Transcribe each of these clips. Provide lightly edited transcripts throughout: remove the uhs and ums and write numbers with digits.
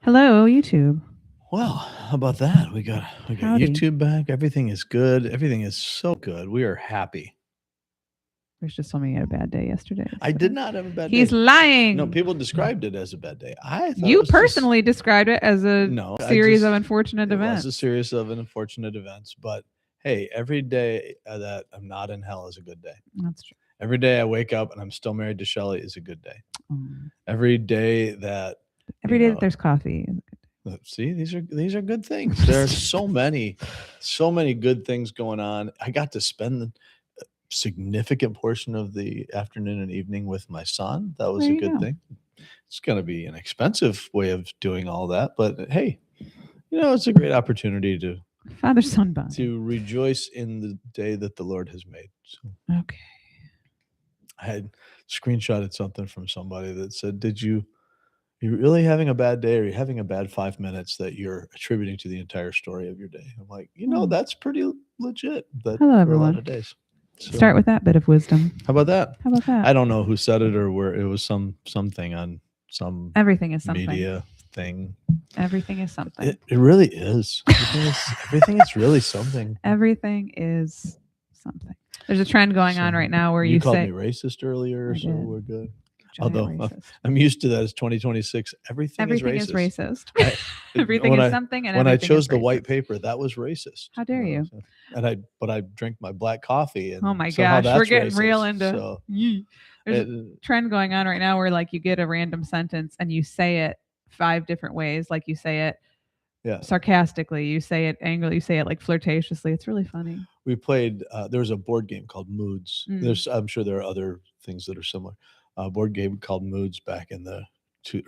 Hello, YouTube. Well, how about that? We got Howdy. YouTube back. Everything is good. Everything is so good. We are happy. Bruce just told me he had a bad day yesterday. I so- did not have a bad He's day. lying. No, people described it as a bad day. I thought it You was personally described it as a no series of unfortunate it events. was a series of unfortunate events. But hey, every day that I'm not in hell is a good day. That's true. Every day I wake up and I'm still married to Shelley is a good day. Um, Every day that every day that there's coffee. see, these are good things. There are so many good things going on. I got to spend a significant portion of the afternoon and evening with my son. That was There a you good go. thing. It's going to be an expensive way of doing all that, but hey, it's a great opportunity Father-son bond. to rejoice in the day that the Lord has made. So Okay. I had screenshotted something from somebody that said, "Did you really having a bad day, or are you having a bad 5 minutes that you're attributing to the entire story of your day?" I'm like, that's pretty legit. That Hello, for a everyone. lot of days. So, Start with that bit of wisdom. how about that? How about that? I don't know who said it or where it was. Something on some Everything is something. media thing. Everything is something. It really is. Everything is really something. Everything is something. There's a trend going on right now where you called say me racist earlier, I so did. we're good. giant Although racist. I'm used to that as 2026. Everything is Everything racist. is racist. Everything when is I- something, and when I everything chose is the racist. white paper, that was racist. How dare you? But I drink my black coffee, and Oh my somehow gosh, we're that's getting racist. real into. So There's a trend going on right now where like you get a random sentence and you say it 5 different ways. Like you say it sarcastically, you say it angrily, you say it like flirtatiously. It's really funny. We played. There was a board game called Moods. Mm. I'm sure there are other things that are similar. A board game called Moods back in the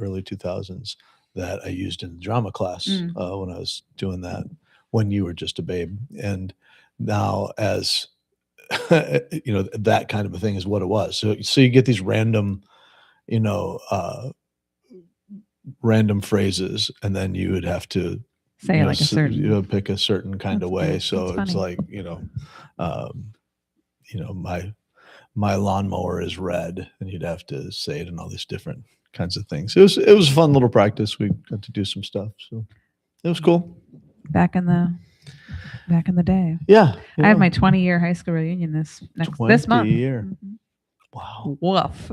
early 2000s that I used in drama class when I was doing that when you were just a babe, and now as that kind of a thing is what it was. So you get these random, random phrases, and then you would have to say like a certain, pick a certain kind of way. Cute. So That's it's funny. like, my lawnmower is red, and you'd have to say it in all these different kinds of things. It was a fun little practice. We got to do some stuff, so it was cool. Back in the day. Yeah. I have my 20-year high school reunion this month. Year. Mm-hmm. Wow. Woof.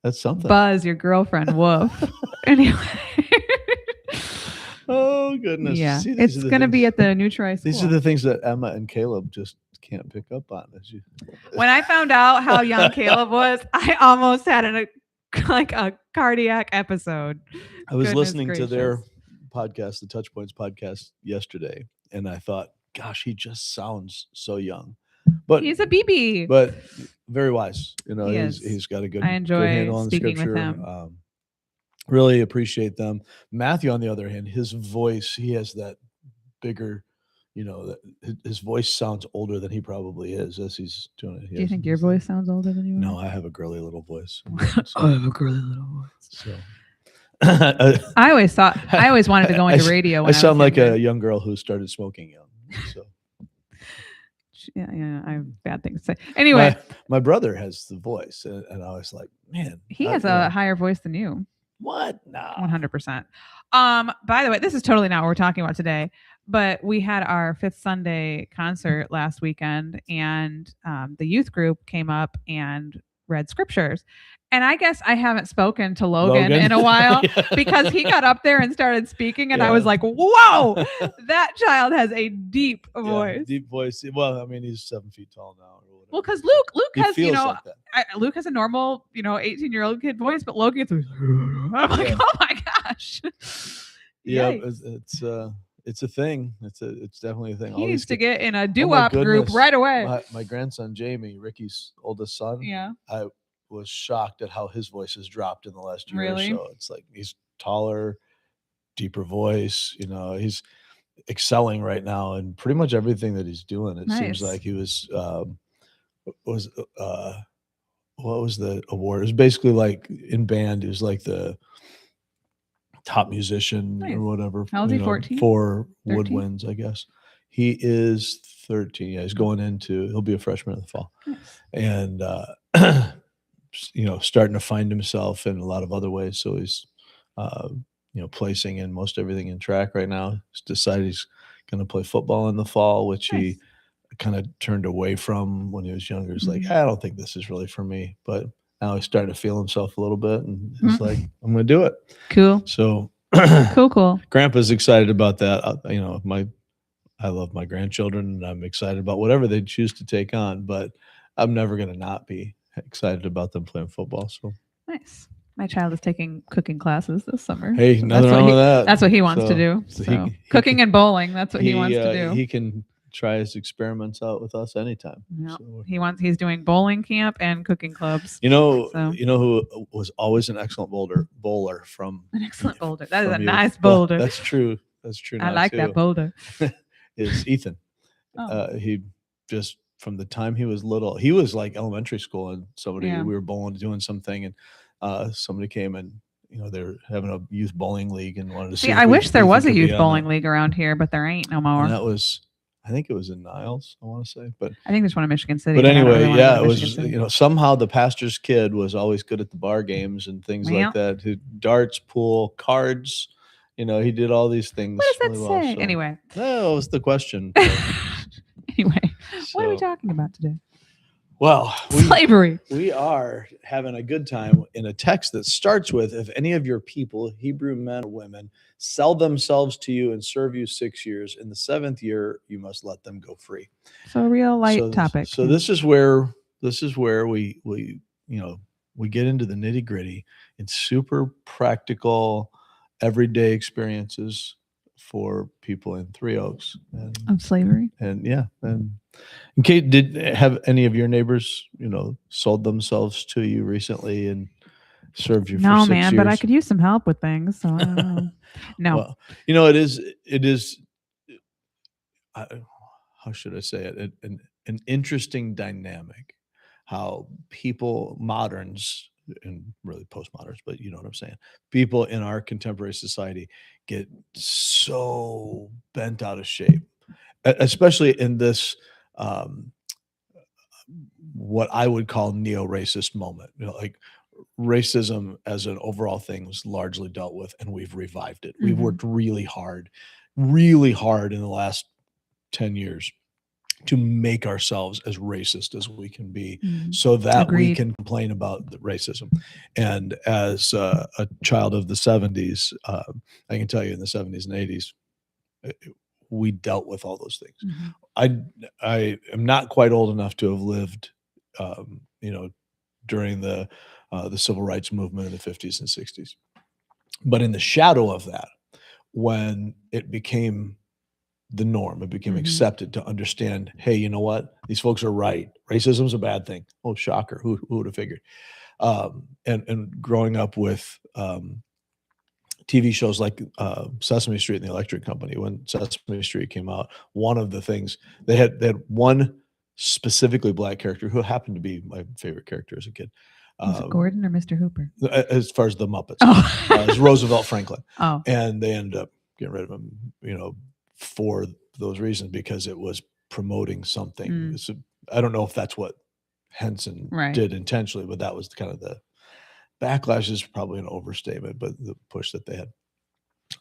That's something. Buzz, your girlfriend. Woof. Anyway. Oh goodness. Yeah. See, it's going to be at the New Troy School. These are the things that Emma and Caleb just can't pick up on. When I found out how young Caleb was, I almost had a cardiac episode. I was listening to their podcast, the Touchpoints podcast, yesterday, and I thought, gosh, he just sounds so young. But he's a BB. But very wise. He's got a good, I enjoy good handle on speaking the scripture. With him. Really appreciate them. Matthew, on the other hand, his voice, he has that bigger, his voice sounds older than he probably is as he's doing it. Do you think your voice sounds older than yours? No, I have a girly little voice. I have a girly little voice. So I always wanted to go into radio. When I sound like a young girl who started smoking young. So. Yeah, I have bad things to say. Anyway, my brother has the voice, and I was like, man, he has a higher voice than you. What? No. 100%. By the way, this is totally not what we're talking about today, but we had our Fifth Sunday concert last weekend, and the youth group came up and read scriptures. And I guess I haven't spoken to Logan in a while because he got up there and started speaking, and I was like, whoa, that child has a deep voice. Deep voice. Well, I mean, he's 7 feet tall now. Or whatever. Well, because Luke has, like Luke has a normal, 18-year-old kid voice, but Logan gets, I'm like, oh my gosh. Yeah, it's a thing. It's definitely a thing. He needs to get in a doo-wop group right away. My grandson, Jamie, Ricky's oldest son. Yeah. I was shocked at how his voice has dropped in the last year or so. It's like he's taller, deeper voice. He's excelling right now in pretty much everything that he's doing. It seems like he was what was the award? It was basically like in band. It was like the top musician or whatever. How old is he? 14? For woodwinds, I guess. He is 13. Yeah, he's going he'll be a freshman in the fall. Nice. And starting to find himself in a lot of other ways. So he's placing in most everything in track right now. He's decided he's going to play football in the fall, which he kind of turned away from when he was younger. He's like, I don't think this is really for me. But now he's starting to feel himself a little bit, and he's like, I'm going to do it. Cool. So cool. Grandpa's excited about that. I love my grandchildren, and I'm excited about whatever they choose to take on. But I'm never going to not be excited about them playing football. So nice. My child is taking cooking classes this summer. Hey, nothing wrong with that. That's what he wants to do. So cooking and bowling, that's what he wants to do. He can try his experiments out with us anytime. Yep. So he's doing bowling camp and cooking clubs. You know who was always an excellent bowler from an excellent boulder. That is a nice boulder. Well, that's true. That's true. I like that boulder. Is Ethan. He just from the time he was little, he was like elementary school, and we were bowling, doing something, and somebody came and they were having a youth bowling league and wanted to see. I wish there was a youth bowling league around here, but there ain't no more. And that was, I think it was in Niles, I want to say, but I think there's one in Michigan City. But anyway, it was somehow the pastor's kid was always good at the bar games and things like that. Darts, pool, cards. He did all these things. What does that say? So, anyway, that was the question. Anyway, what are we talking about today? Well, slavery. We are having a good time in a text that starts with, if any of your people, Hebrew men or women, sell themselves to you and serve you 6 years, in the 7th year, you must let them go free. So a real light topic. So this is where we get into the nitty gritty. It's super practical, everyday experiences for people in Three Oaks of slavery. And Kate, have any of your neighbors, sold themselves to you recently and served you for 6 years? No, man, but I could use some help with things. So I don't know. No. Well, it is. How should I say it? An interesting dynamic. How people, moderns, and really postmoderns, but you know what I'm saying. People in our contemporary society get so bent out of shape, especially in this what I would call neo-racist moment. Like racism as an overall thing was largely dealt with, and we've revived it. We've worked really hard in the last 10 years to make ourselves as racist as we can be, so that we can complain about the racism. And as a child of the 70s, I can tell you in the 70s and 80s, we dealt with all those things. I am not quite old enough to have lived, during the civil rights movement in the 50s and 60s. But in the shadow of that, when it became the norm, it became accepted to understand, hey, you know what? These folks are right. Racism's a bad thing. Oh, shocker. Who would have figured? And growing up with TV shows like Sesame Street and the Electric Company, when Sesame Street came out, one of the things they had one specifically black character who happened to be my favorite character as a kid. Was it Gordon or Mr. Hooper? As far as the Muppets, it was Roosevelt Franklin. Oh, and they ended up getting rid of him, for those reasons, because it was promoting something. So I don't know if that's what Henson did intentionally, but that was kind of the backlash, is probably an overstatement, but the push that they had.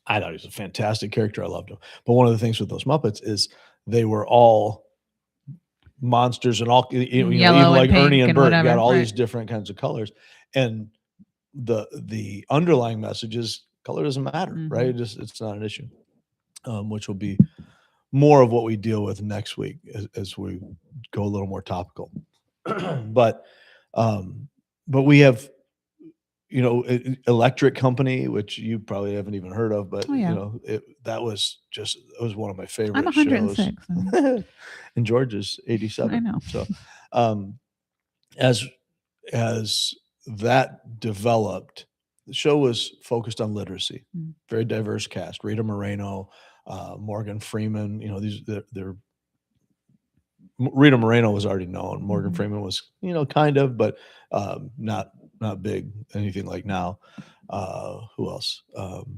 I thought he was a fantastic character. I loved him. But one of the things with those Muppets is they were all monsters and all, even like Ernie and Bert got all these different kinds of colors. And the underlying message is color doesn't matter, right? It's not an issue. Which will be more of what we deal with next week as we go a little more topical. But we have, Electric Company, which you probably haven't even heard of, but that was one of my favorite. I'm 106. Shows. And George is 87. I know. So, as that developed, the show was focused on literacy. Very diverse cast. Rita Moreno, Morgan Freeman. They're Rita Moreno was already known. Morgan Freeman was, kind of, but not big, anything like now. Who else?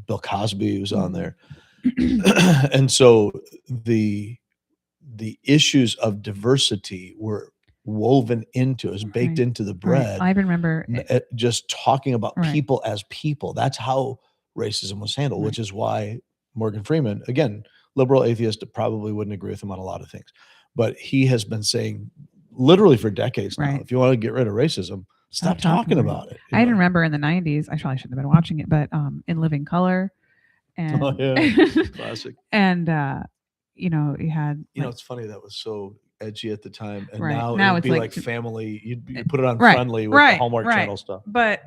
Bill Cosby was on there. And so the issues of diversity were woven into, is baked into the bread. I remember just talking about people as people. That's how racism was handled, Right. which is why Morgan Freeman, again, liberal atheist, probably wouldn't agree with him on a lot of things, but he has been saying literally for decades now, Right. if you want to get rid of racism, stop talking about it. I didn't remember in the 90s. I probably shouldn't have been watching it, but in Living Color, and Oh, yeah. Classic. and you know, you had You know, it's funny, that was so edgy at the time, and Right. now Now it'd it's be like like to- family. You put it on Right, Friendly with the right, Hallmark right. Channel stuff. But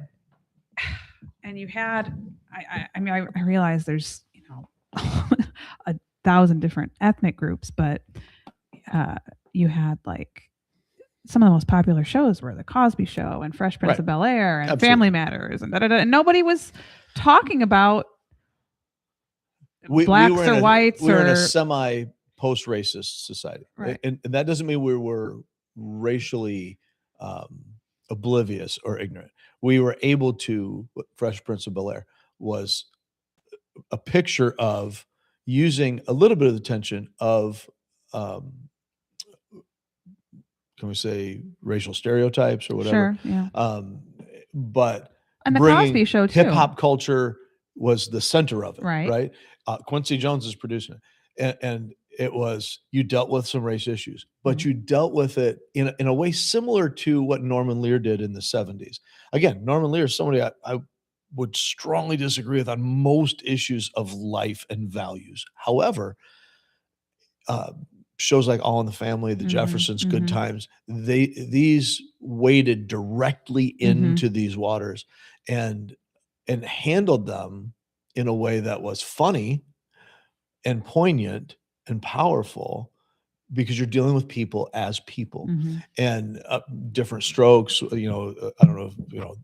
and you had, I mean, I realize there's, you know, 1,000 different ethnic groups, but you had like some of the most popular shows were the Cosby Show and Fresh Prince Right. of Bel-Air and Absolutely. Family Matters and and nobody was talking about blacks were in or a- whites we were in or a semi post-racist society, Right. and that doesn't mean we were racially oblivious or ignorant. We were able to. Fresh Prince of Bel-Air was a picture of using a little bit of the tension of can we say racial stereotypes or whatever, Sure, yeah. but And the bringing Cosby Show too. hip hop culture was the center of it, Right. right? Quincy Jones is producing it, and it was, you dealt with some race issues, but Mhm. you dealt with it in a way similar to what Norman Lear did in the 70s. Again, Norman Lear is somebody I would strongly disagree with on most issues of life and values. However, shows like All in the Family, The Mhm, Jeffersons, Good mhm. Times, these waded directly into these waters and handled them in a way that was funny and poignant and powerful, because you're dealing with people as people Mhm. and different strokes. I don't know if,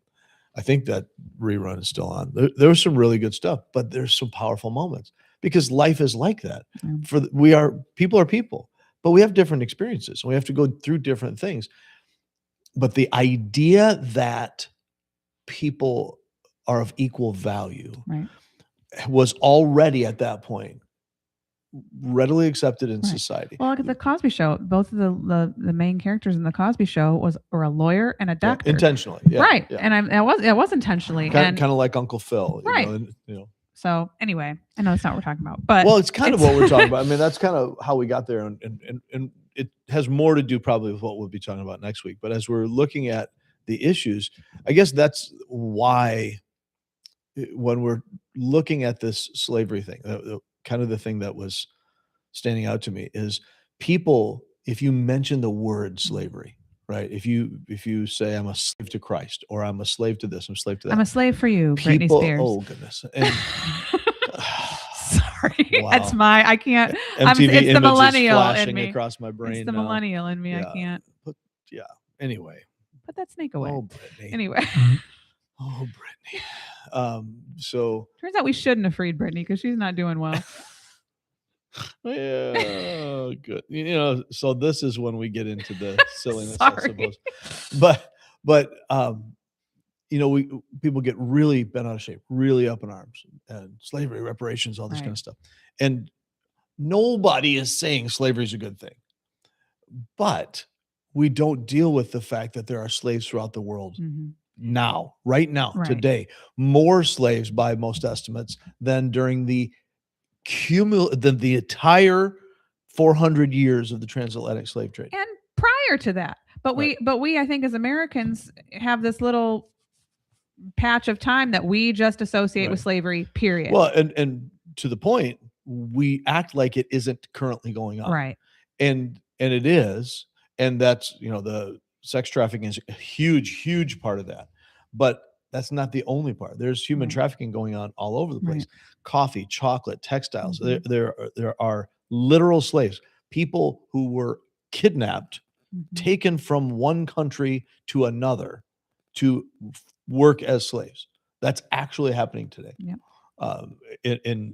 I think that rerun is still on. There was some really good stuff, but there's some powerful moments because life is like that. Yeah. People are people, but we have different experiences and we have to go through different things. But the idea that people are of equal value Right. was already at that point readily accepted in Right. society. Well, look at the Cosby Show. Both of the main characters in the Cosby Show were a lawyer and a doctor. Intentionally, yeah, Right. yeah. And it was intentionally. Kind of like Uncle Phil, Right. and, So anyway, I know that's not what we're talking about, but well, it's kind of what we're talking about. I mean, that's kind of how we got there, and it has more to do probably with what we'll be talking about next week. But as we're looking at the issues, I guess that's why when we're looking at this slavery thing, kind of the thing that was standing out to me is people, if you mention the word slavery, right? If you say I'm a slave to Christ, or I'm a slave to this, I'm a slave to that. I'm a slave for you, Britney People, Spears. oh goodness. And, sorry, wow. that's I can't. MTV it's the images millennial in flashing me. across my brain. It's the now. millennial in me. Yeah. I can't. But yeah. Anyway. Put that snake away. Oh, Britney. Anyway. Oh, Britney. So turns out we shouldn't have freed Britney because she's not doing well. Yeah, good. So this is when we get into the silliness, I suppose. But people get really bent out of shape, really up in arms, and slavery, reparations, all this kind of stuff. And nobody is saying slavery is a good thing, but we don't deal with the fact that there are slaves throughout the world now, right now, today, more slaves by most estimates than during the entire 400 years of the transatlantic slave trade, and prior to that. But we I think as Americans have this little patch of time that we just associate with slavery, period. Well, and to the point, we act like it isn't currently going on, right? And it is, and that's the sex trafficking is a huge part of that, but that's not the only part. There's human trafficking going on all over the place. Coffee, chocolate, textiles. There are literal slaves, people who were kidnapped, taken from one country to another to work as slaves. That's actually happening today. Yeah. And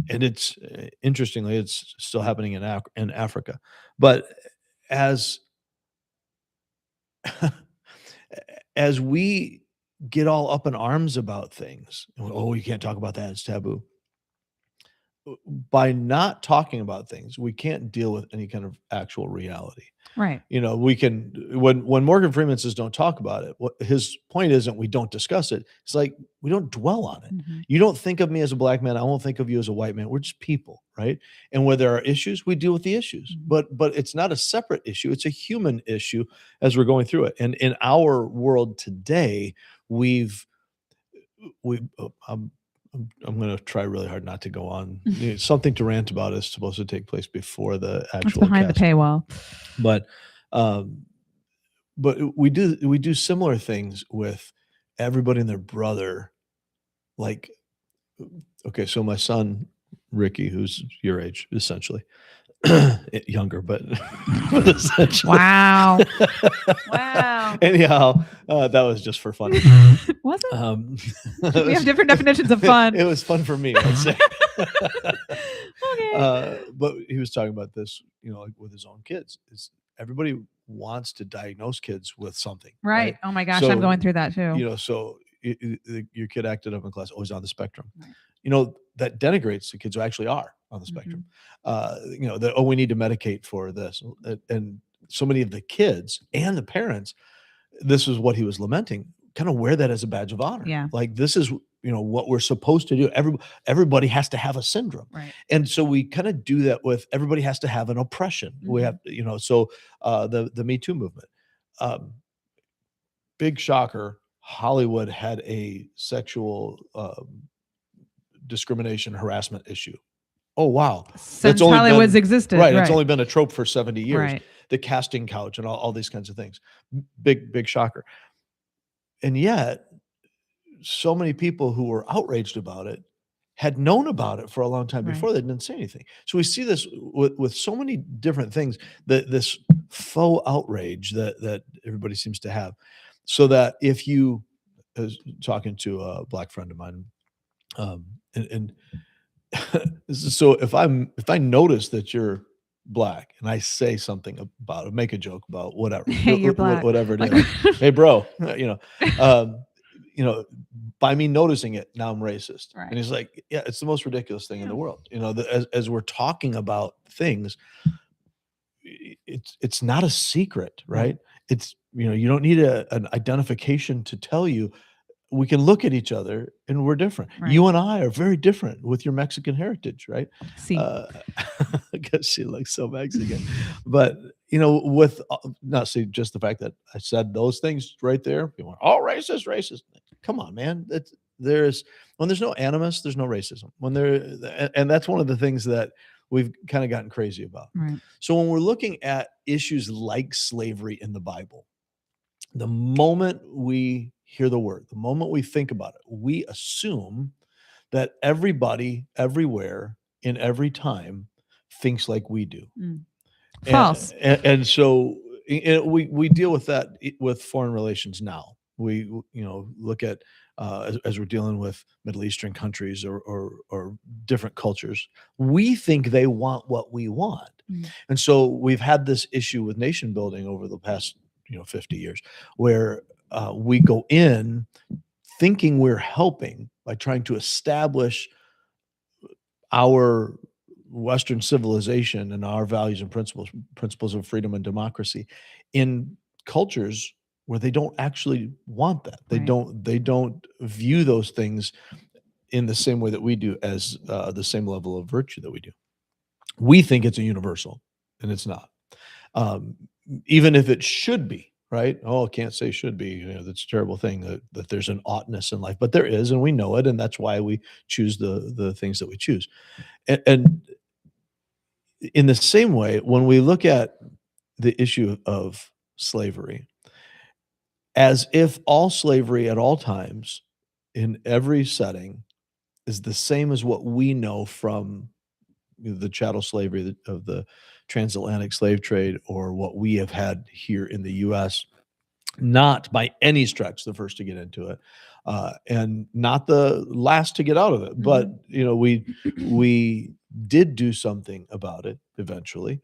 it's interestingly, it's still happening in Africa. But as we get all up in arms about things, oh, you can't talk about that, it's taboo. by not talking about things, we can't deal with any kind of actual reality. Right. You know, we can when Morgan Freeman says don't talk about it, what his point isn't we don't discuss it. It's like we don't dwell on it. Mm-hmm. You don't think of me as a black man, I won't think of you as a white man. We're just people, right? And where there are issues, we deal with the issues. Mm-hmm. But it's not a separate issue, it's a human issue as we're going through it. And in our world today, we've we I'm going to try really hard not to go on. Something to rant about is supposed to take place before the actual. It's behind the paywall. But we do similar things with everybody and their brother. Like, okay, so my son Ricky, who's your age, essentially, younger, but essentially. Wow. Wow. Anyhow, that was just for fun. Was it? We have different definitions of fun. It was fun for me, I'd say. Okay. But he was talking about this, you know, like with his own kids. Is everybody wants to diagnose kids with something, right? Oh my gosh, I'm going through that too. You know, so your kid acted up in class, always on the spectrum. Right. You know, that denigrates the kids who actually are on the spectrum. You know, that, oh, we need to medicate for this. And so many of the kids and the parents, this is what he was lamenting, kind of wear that as a badge of honor. Yeah. Like, this is, you know, what we're supposed to do. Everybody has to have a syndrome. Right. And so we kind of do that with everybody has to have an oppression. We have, you know, so the Me Too movement, big shocker, Hollywood had a sexual discrimination harassment issue. Oh, wow. Since Hollywood's existed. Right. It's only been a trope for 70 years. Right. The casting couch and all these kinds of things. Big shocker. And yet, so many people who were outraged about it had known about it for a long time before. They didn't say anything. So we see this with so many different things, that this faux outrage that everybody seems to have. So that if you, I was talking to a black friend of mine, and so if I notice that you're black and I say something about it, make a joke about whatever, hey, you're black, whatever it is, hey bro, you know, by me noticing it, now I'm racist. Right. And he's like, yeah, it's the most ridiculous thing in the world. You know, as we're talking about things, it's not a secret, right? It's, you know, you don't need an identification to tell you. We can look at each other and we're different. Right. You and I are very different with your Mexican heritage, right? See, because she looks so Mexican. But, you know, with not see just the fact that I said those things right there, people are all racist. Come on, man. When there's no animus, there's no racism. And that's one of the things that we've kind of gotten crazy about. Right. So when we're looking at issues like slavery in the Bible, the moment we hear the word, the moment we think about it, we assume that everybody, everywhere, in every time thinks like we do. False. And so we deal with that with foreign relations now. We, you know, look at as we're dealing with Middle Eastern countries or different cultures, we think they want what we want. And so we've had this issue with nation building over the past, 50 years, where we go in thinking we're helping by trying to establish our Western civilization and our values and principles of freedom and democracy in cultures where they don't actually want that. They don't view those things in the same way that we do, as the same level of virtue that we do. We think it's a universal, and it's not. Even if it should be, right? Oh, can't say should be. That's a terrible thing that there's an oughtness in life, but there is, and we know it, and that's why we choose the things that we choose. And in the same way, when we look at the issue of slavery, as if all slavery at all times in every setting is the same as what we know from the chattel slavery of the transatlantic slave trade, or what we have had here in the U.S., not by any stretch the first to get into it, and not the last to get out of it. But we did do something about it eventually.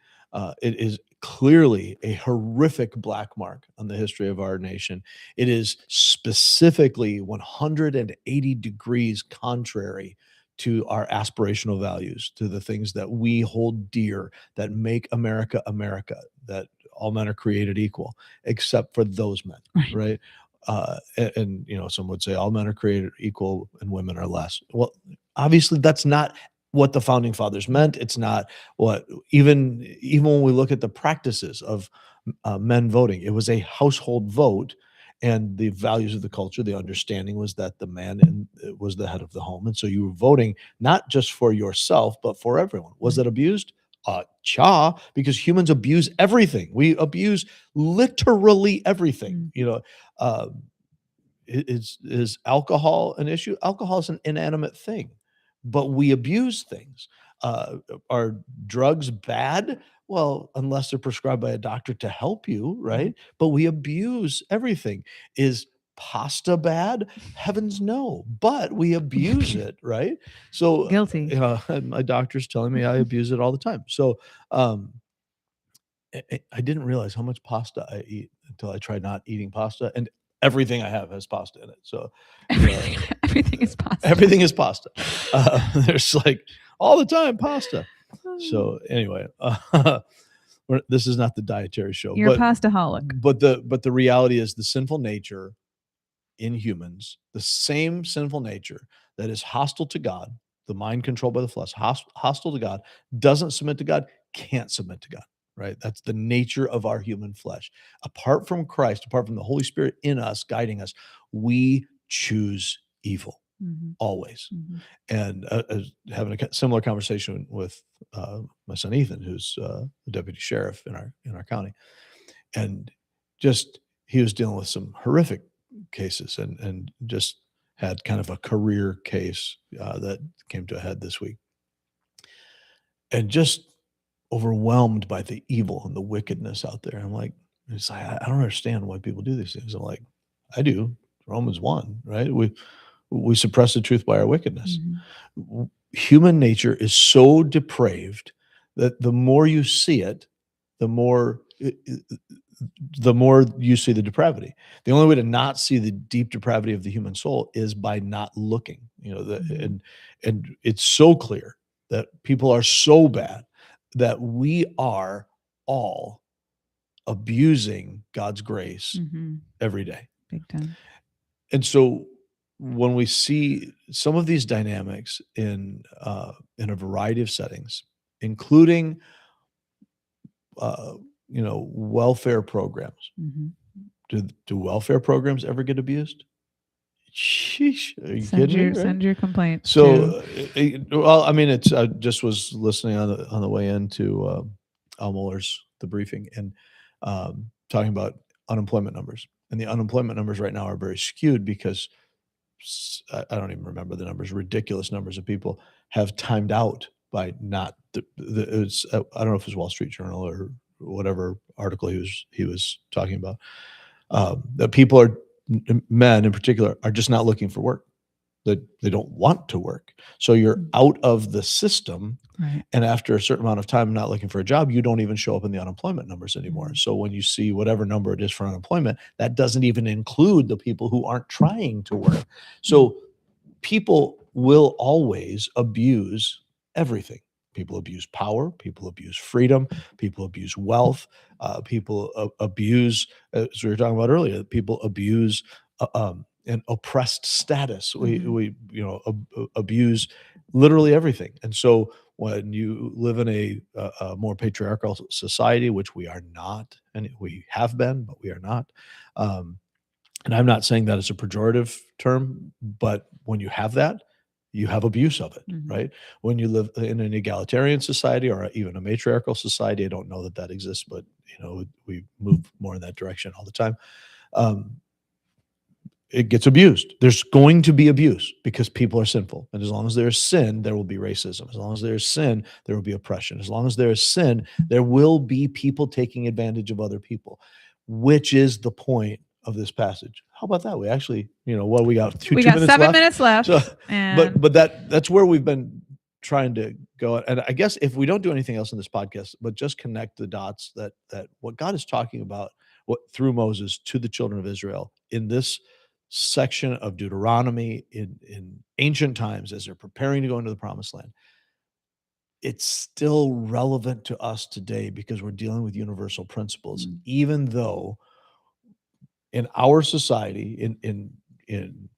It is clearly a horrific black mark on the history of our nation. It is specifically 180 degrees contrary to our aspirational values, to the things that we hold dear, that make America America, that all men are created equal, except for those men, right? And some would say all men are created equal and women are less. Well, obviously that's not what the founding fathers meant. It's not what even when we look at the practices of men voting, it was a household vote, and the values of the culture, the understanding was that the man was the head of the home, and so you were voting not just for yourself but for everyone. Was it abused? Because humans abuse everything. We abuse literally everything. Is alcohol an issue? Alcohol is an inanimate thing, but we abuse things. Are drugs bad? Well, unless they're prescribed by a doctor to help you, right? But we abuse everything. Is pasta bad? Heavens no, but we abuse it, right? So guilty. My doctor's telling me I abuse it all the time. So I didn't realize how much pasta I eat until I tried not eating pasta, and everything I have has pasta in it. So everything is pasta. Everything is pasta. There's like all the time pasta. So anyway, this is not the dietary show. You're a pastaholic. But the reality is the sinful nature in humans, the same sinful nature that is hostile to God, the mind controlled by the flesh, hostile to God, doesn't submit to God, can't submit to God. Right? That's the nature of our human flesh. Apart from Christ, apart from the Holy Spirit in us, guiding us, we choose evil always. And having a similar conversation with my son Ethan, who's the deputy sheriff in our county, and just he was dealing with some horrific cases, and just had kind of a career case that came to a head this week, and just overwhelmed by the evil and the wickedness out there. I'm like, I don't understand why people do these things. I'm like, I do. Romans 1, right? We suppress the truth by our wickedness. Human nature is so depraved that the more you see it, the more you see the depravity. The only way to not see the deep depravity of the human soul is by not looking. And it's so clear that people are so bad that we are all abusing God's grace every day. Big time. And so when we see some of these dynamics in a variety of settings, including welfare programs. Do welfare programs ever get abused? Sheesh, are you kidding me? Send your complaint. So, well, I mean, it's I just was listening on the way into Al Mohler's The Briefing, and talking about unemployment numbers, and the unemployment numbers right now are very skewed because I don't even remember the numbers. Ridiculous numbers of people have timed out by not. I don't know if it was Wall Street Journal or whatever article he was talking about. That people are, men in particular, are just not looking for work. They don't want to work. So you're out of the system. Right. And after a certain amount of time not looking for a job, you don't even show up in the unemployment numbers anymore. So when you see whatever number it is for unemployment, that doesn't even include the people who aren't trying to work. So people will always abuse everything. People abuse power. People abuse freedom. People abuse wealth. People abuse, as we were talking about earlier, people abuse an oppressed status. We abuse literally everything. And so when you live in a more patriarchal society, which we are not, and we have been, but we are not. And I'm not saying that it's a pejorative term, but when you have that, you have abuse of it, right? When you live in an egalitarian society or even a matriarchal society, I don't know that exists, but we move more in that direction all the time. It gets abused. There's going to be abuse because people are sinful. And as long as there is sin, there will be racism. As long as there is sin, there will be oppression. As long as there is sin, there will be people taking advantage of other people, which is the point of this passage. How about that? We actually, we got two minutes 7 minutes left. So, but that's where we've been trying to go. And I guess if we don't do anything else in this podcast, but just connect the dots that what God is talking about through Moses to the children of Israel in this section of Deuteronomy in ancient times as they're preparing to go into the promised land, it's still relevant to us today because we're dealing with universal principles, even though in our society, in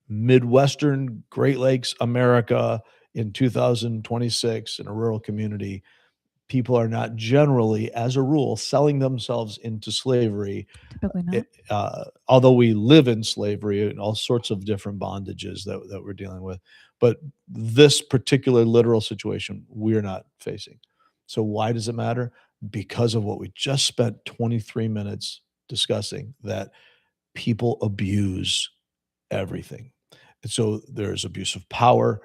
Midwestern Great Lakes America in 2026 in a rural community, people are not generally, as a rule, selling themselves into slavery. Typically not. Although we live in slavery and all sorts of different bondages that we're dealing with. But this particular literal situation, we're not facing. So why does it matter? Because of what we just spent 23 minutes discussing, that people abuse everything. And so there's abuse of power.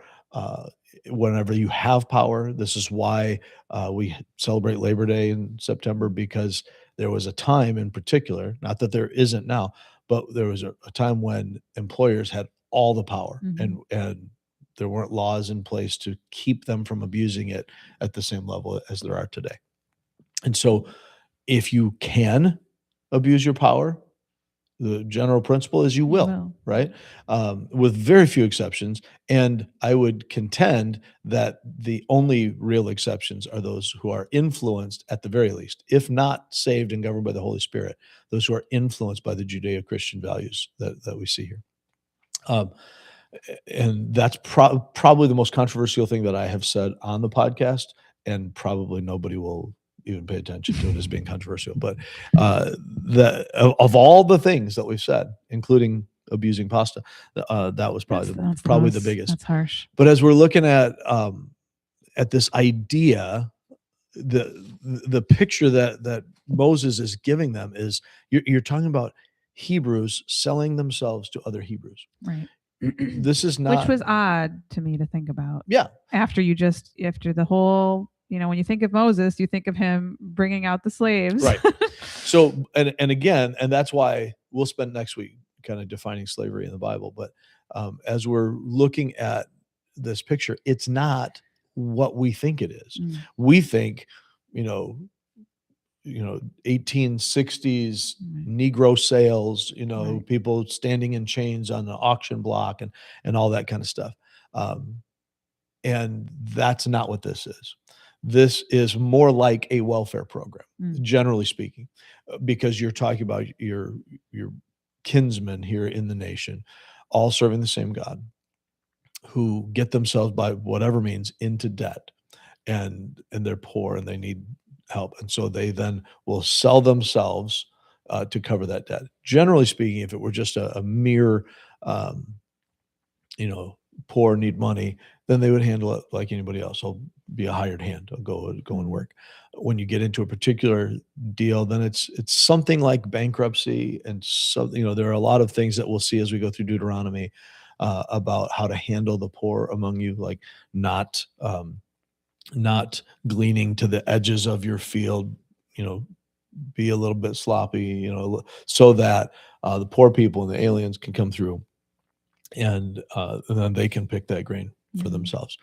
Whenever you have power, this is why we celebrate Labor Day in September, because there was a time in particular, not that there isn't now, but there was a time when employers had all the power, and there weren't laws in place to keep them from abusing it at the same level as there are today. And so if you can abuse your power, the general principle is you will. Right? With very few exceptions. And I would contend that the only real exceptions are those who are influenced, at the very least, if not saved and governed by the Holy Spirit, those who are influenced by the Judeo-Christian values that we see here. And that's probably the most controversial thing that I have said on the podcast, and probably nobody will even pay attention to it as being controversial. But of all the things that we've said, including abusing pasta, that was probably the biggest. That's harsh. But as we're looking at this idea, the picture that Moses is giving them is you're talking about Hebrews selling themselves to other Hebrews. Right. This is not, which was odd to me to think about. Yeah. After the whole, when you think of Moses, you think of him bringing out the slaves. Right. So, and again, and that's why we'll spend next week kind of defining slavery in the Bible. But as we're looking at this picture, it's not what we think it is. We think, 1860s Negro sales, people standing in chains on the auction block and all that kind of stuff. And that's not what this is. This is more like a welfare program, generally speaking, because you're talking about your kinsmen here in the nation, all serving the same God, who get themselves by whatever means into debt, and they're poor and they need help. And so they then will sell themselves to cover that debt. Generally speaking, if it were just a mere, poor, need money, then they would handle it like anybody else. I'll be a hired hand. I'll go and work. When you get into a particular deal, then it's something like bankruptcy. And so, there are a lot of things that we'll see as we go through Deuteronomy about how to handle the poor among you, like not gleaning to the edges of your field, be a little bit sloppy, so that the poor people and the aliens can come through, and then they can pick that grain for themselves.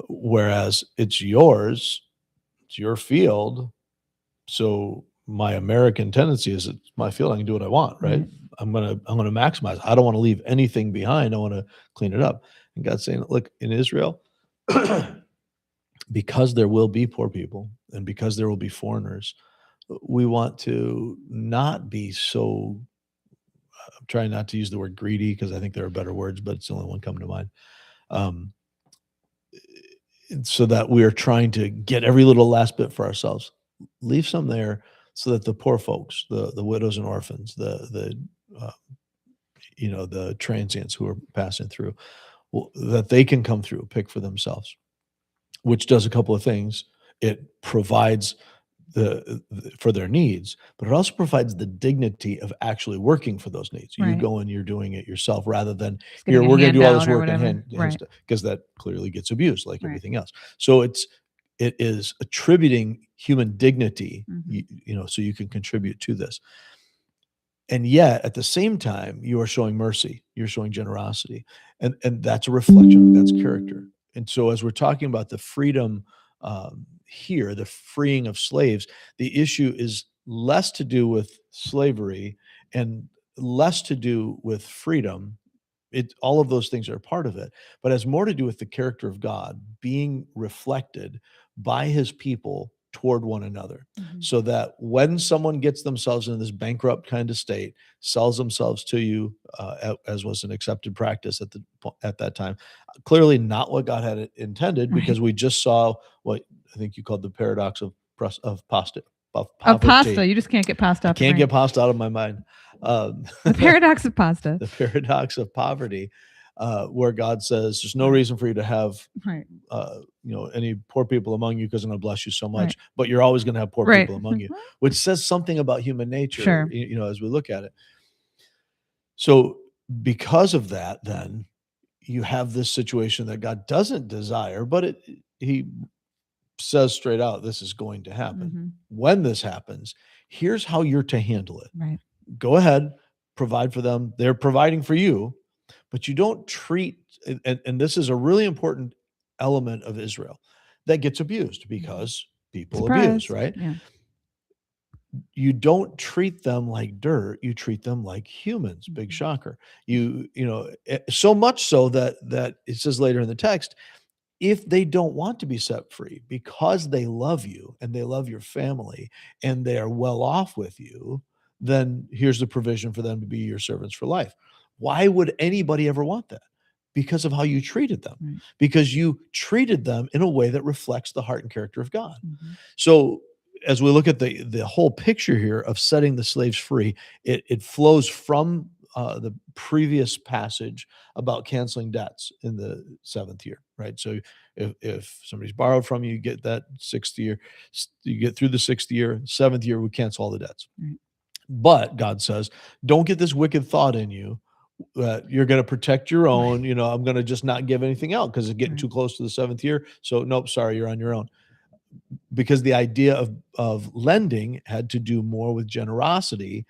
Whereas it's yours, it's your field. So my American tendency is it's my field. I can do what I want, right? I'm gonna maximize. I don't want to leave anything behind. I want to clean it up. And God's saying, look, in Israel, because there will be poor people and because there will be foreigners, we want to not be so, I'm trying not to use the word greedy because I think there are better words, but it's the only one coming to mind. So that we are trying to get every little last bit for ourselves. Leave some there so that the poor folks, the widows and orphans, the transients who are passing through, that they can come through, pick for themselves, which does a couple of things. It provides for their needs, but it also provides the dignity of actually working for those needs. You go and you're doing it yourself rather than we're going to do all this work in hand, because that clearly gets abused like everything else. So it is attributing human dignity, so you can contribute to this. And yet at the same time, you are showing mercy, you're showing generosity, and that's a reflection of God's character. And so as we're talking about the freedom here, the freeing of slaves, the issue is less to do with slavery and less to do with freedom. All of those things are part of it, but has more to do with the character of God being reflected by his people toward one another. So that when someone gets themselves in this bankrupt kind of state, sells themselves to you, as was an accepted practice at that time, clearly not what God had intended, because we just saw what I think you called the paradox of pasta. Of pasta. You just can't get pasta. Can't get pasta out of my mind. The paradox of pasta. The paradox of poverty, where God says, "There's no reason for you to have, any poor people among you, because I'm going to bless you so much. But you're always going to have poor people among you," which says something about human nature. Sure. As we look at it. So, because of that, then you have this situation that God doesn't desire, but He says straight out, this is going to happen. When this happens, here's how you're to handle it. Right. Go ahead, provide for them. They're providing for you, but you don't treat, and this is a really important element of Israel that gets abused, because people abuse, right? Yeah. You don't treat them like dirt. You treat them like humans. Big shocker. So much so that it says later in the text, if they don't want to be set free because they love you and they love your family and they are well off with you, then here's the provision for them to be your servants for life. Why would anybody ever want that? Because of how you treated them, because you treated them in a way that reflects the heart and character of God. So as we look at the whole picture here of setting the slaves free, it flows from the previous passage about canceling debts in the 7th year, right? So if somebody's borrowed from you, you get that 6th year, you get through the 6th year, 7th year, we cancel all the debts. But God says, don't get this wicked thought in you that you're going to protect your own, I'm going to just not give anything out because it's getting too close to the 7th year. So nope, sorry, you're on your own. Because the idea of lending had to do more with generosity.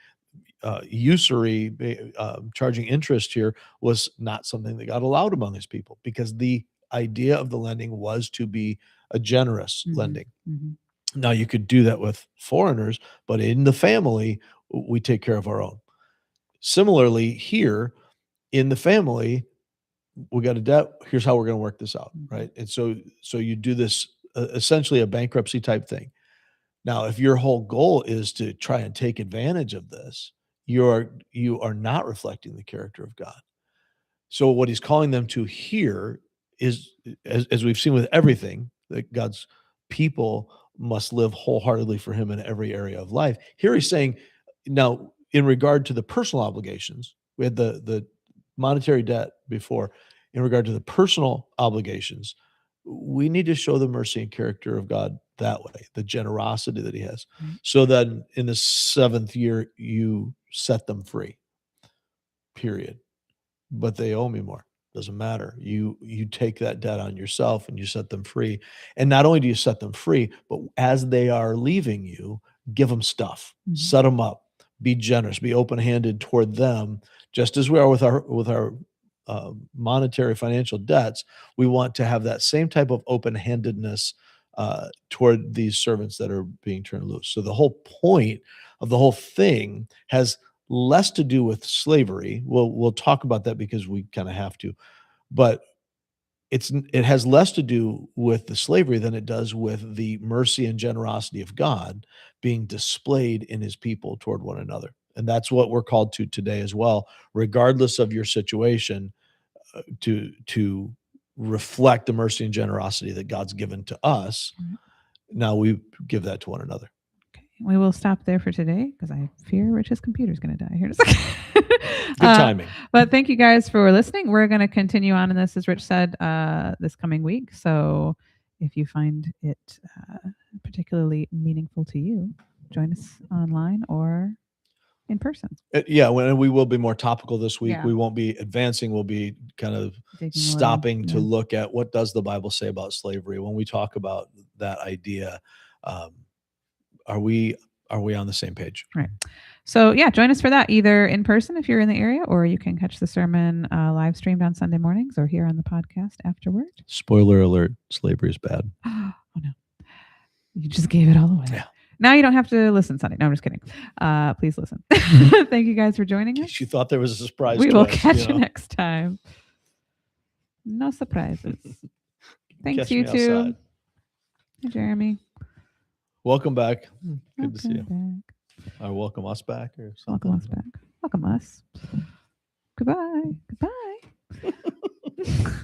Usury, charging interest here was not something that God allowed among his people, because the idea of the lending was to be a generous lending. Now, you could do that with foreigners, but in the family, we take care of our own. Similarly, here in the family, we got a debt. Here's how we're going to work this out, right? And so you do this essentially a bankruptcy type thing. Now, if your whole goal is to try and take advantage of this, you are not reflecting the character of God. So what he's calling them to here is, as we've seen with everything, that God's people must live wholeheartedly for him in every area of life. Here he's saying, now, in regard to the personal obligations, we had the monetary debt before. In regard to the personal obligations, we need to show the mercy and character of God that way, the generosity that he has. So that in the 7th year, you set them free, period. But they owe me more. Doesn't matter. You take that debt on yourself and you set them free. And not only do you set them free, but as they are leaving you, give them stuff, set them up, be generous, be open-handed toward them, just as we are with our monetary financial debts. We want to have that same type of open-handedness toward these servants that are being turned loose. So the whole point of the whole thing has less to do with slavery. We'll talk about that because we kind of have to, but it has less to do with the slavery than it does with the mercy and generosity of God being displayed in his people toward one another. And that's what we're called to today as well, regardless of your situation, to reflect the mercy and generosity that God's given to us. Now we give that to one another. We will stop there for today because I fear Rich's computer is going to die here in a second. Good timing. But thank you guys for listening. We're going to continue on in this, as Rich said, this coming week. So if you find it particularly meaningful to you, join us online or in person. We will be more topical this week. We won't be advancing. We'll be kind of stopping to look at what does the Bible say about slavery. When we talk about that idea, are we on the same page? Right. So join us for that, either in person if you're in the area, or you can catch the sermon live streamed on Sunday mornings or here on the podcast afterward. Spoiler alert, slavery is bad. Oh no. You just gave it all away. Yeah. Now you don't have to listen Sunday. No, I'm just kidding. Please listen. Thank you guys for joining us. You thought there was a surprise. We will catch you next time. No surprises. Thanks, you two. Hey, Jeremy. Welcome back. Good to see you. Or welcome us back or something. Welcome us back. Welcome us. Goodbye. Goodbye.